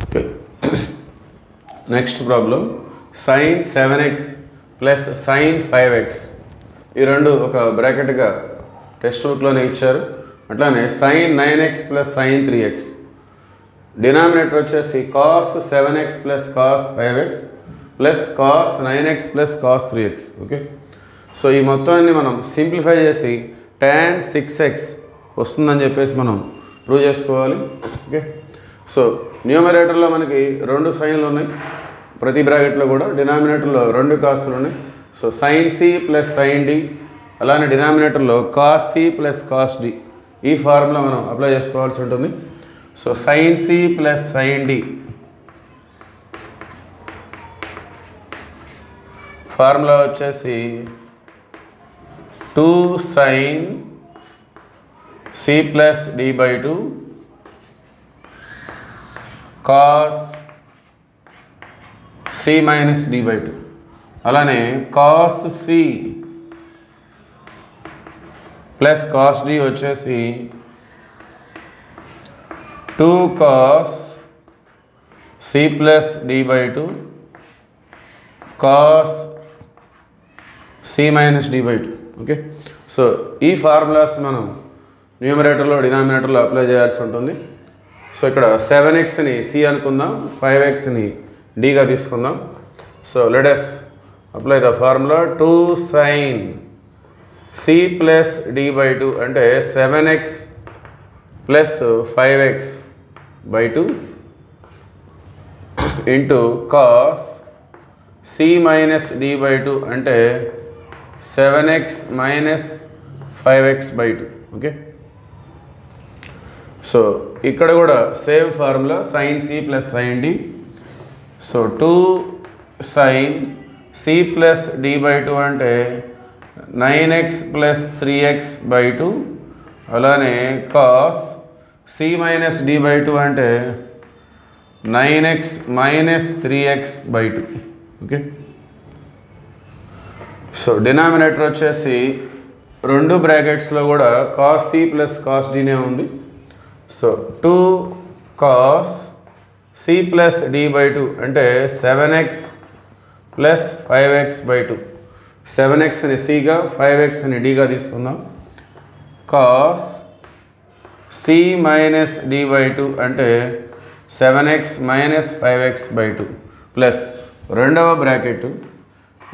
Okay, next problem sin 7x plus sin 5x ఈ రెండు ఒక బ్రాకెట్గా టెక్స్ట్ బుక్లోనే ఇచ్చారు. అట్లానే sin 9x plus sin 3x, denominator వచ్చేసి cos 7x plus cos 5x plus cos 9x plus cos 3x. Okay, so ఈ మొత్తాన్ని మనం simplify చేసి tan 6x వస్తుందని చెప్పేసి మనం ప్రూవ్ చేసుకోవాలి. ఓకే, సో న్యూమరేటర్లో మనకి రెండు సైన్లు ఉన్నాయి ప్రతి బ్రాకెట్లో కూడా, డినామినేటర్లో రెండు కాస్లు ఉన్నాయి. So sin c plus sin d, అలానే డినామినేటర్లో cos c plus cos d, ఈ ఫార్ములా మనం అప్లై చేసుకోవాల్సి ఉంటుంది. So sin c plus sin d formula వచ్చేసి 2 sin c plus d by 2 cos c minus d by 2, అలానే cos c plus cos d వచ్చేసి 2 cos c plus d by 2 cos c minus d by 2. Okay, so ఈ formulas మనం న్యూమరేటర్లో డినామినేటర్లో apply చేయాల్సి ఉంటుంది. So ఇక్కడ 7xని c అనుకుందాం, 5xని dగా తీసుకుందాం. So let us apply the formula 2 sin c plus d by 2 అంటే 7x plus 5x by 2 into cos c minus d by 2 అంటే 7x minus 5x by 2. Okay, so ఇక్కడ కూడా same formula sin c plus sin d. So 2 sin c plus d by 2 అంటే 9x plus 3x by 2, అలానే cos c minus d by 2 అంటే 9x minus 3x by 2. Okay, so denominator వచ్చేసి రెండు బ్రాకెట్స్లో కూడా cos c plus cos dనే ఉంది. So 2 cos c plus d by 2 అంటే 7x plus 5x by 2, 7xని cగా 5xని dగా తీసుకుందాం. cos c minus d by 2 అంటే 7x minus 5x by 2 plus రెండవ bracket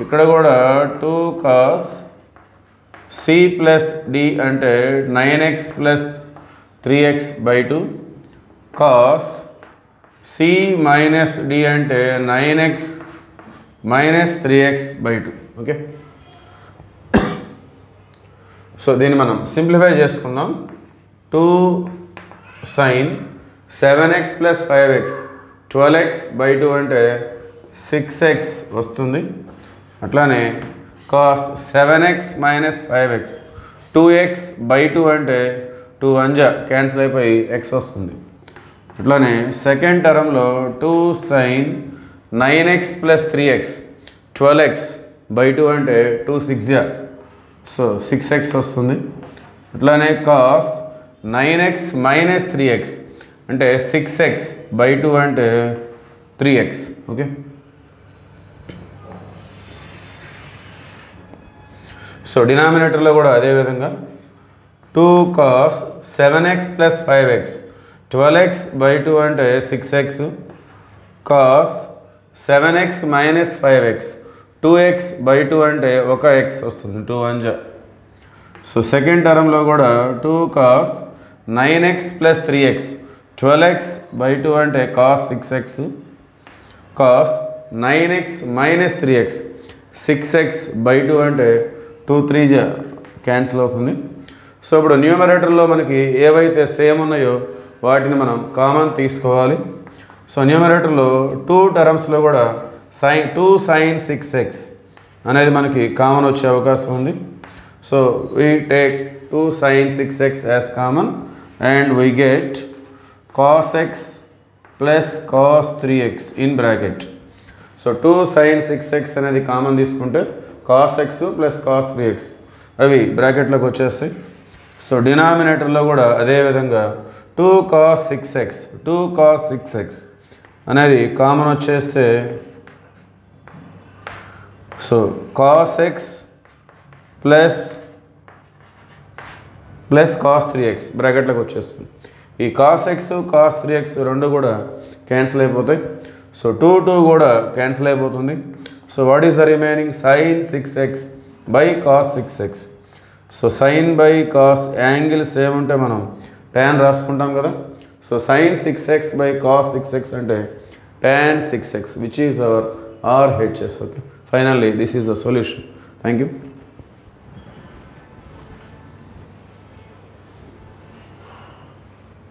ఇక్కడ కూడా 2 cos c ప్లస్ d అంటే 9x plus 3x by 2 cos c minus d అంటే 9x minus 3x by 2. Okay, so దీన్ని మనం simplify చేసుకుందాం. 2 sin 7x plus 5x 12x by 2 అంటే 6x వస్తుంది. అట్లానే cos 7x minus 5x 2x by 2 అంటే 2 1 cancel అయిపోయి x వస్తుంది. అట్లానే సెకండ్ టర్మ్లో 2 sin 9x plus 3x 12x by 2 అంటే 2 6 సో 6x వస్తుంది. అట్లానే cos 9x మైనస్ 3x అంటే 6x బై 2 అంటే 3x. ఓకే, సో డినామినేటర్లో కూడా అదేవిధంగా 2 cos 7x plus 5x 12x by 2 అంటే 6x, cos 7x minus 5x 2x by 2 అంటే 1x వస్తుంది, 2 1. సో సెకండ్ టర్మ్లో కూడా 2 cos 9x plus 3x 12x by 2 అంటే cos 6x, cos 9x minus 3x 6x by 2 అంటే 2 3 cancel అవుతుంది. So ఇప్పుడు న్యూమరేటర్లో మనకి ఏవైతే సేమ్ ఉన్నాయో వాటిని మనం కామన్ తీసుకోవాలి. సో న్యూమరేటర్లో 2 టర్మ్స్లో కూడా 2 sin 6x అనేది మనకి కామన్ వచ్చే అవకాశం ఉంది. So we take 2 sin 6x as common and we get cos x plus cos 3x in bracket. So 2 sin 6x అనేది కామన్ తీసుకుంటే cos x plus cos 3x అవి బ్రాకెట్లోకి వచ్చేస్తాయి. సో డినామినేటర్లో కూడా అదేవిధంగా 2 cos 6x అనేది కామన్ వచ్చేస్తే so cos X plus cos 3x బ్రాకెట్లోకి వచ్చేస్తుంది. ఈ కాస్ ఎక్స్ కాస్ 3x రెండు కూడా క్యాన్సిల్ అయిపోతాయి. సో 2 కూడా క్యాన్సిల్ అయిపోతుంది. So what is the remaining sine 6x by cos 6x. So sine by cos angle same ఉంటే మనం tan రాసుకుంటాం కదా. So sign 6x by cos 6x అంటే tan 6x, which is our RHS. Okay, finally this is the solution. Thank you.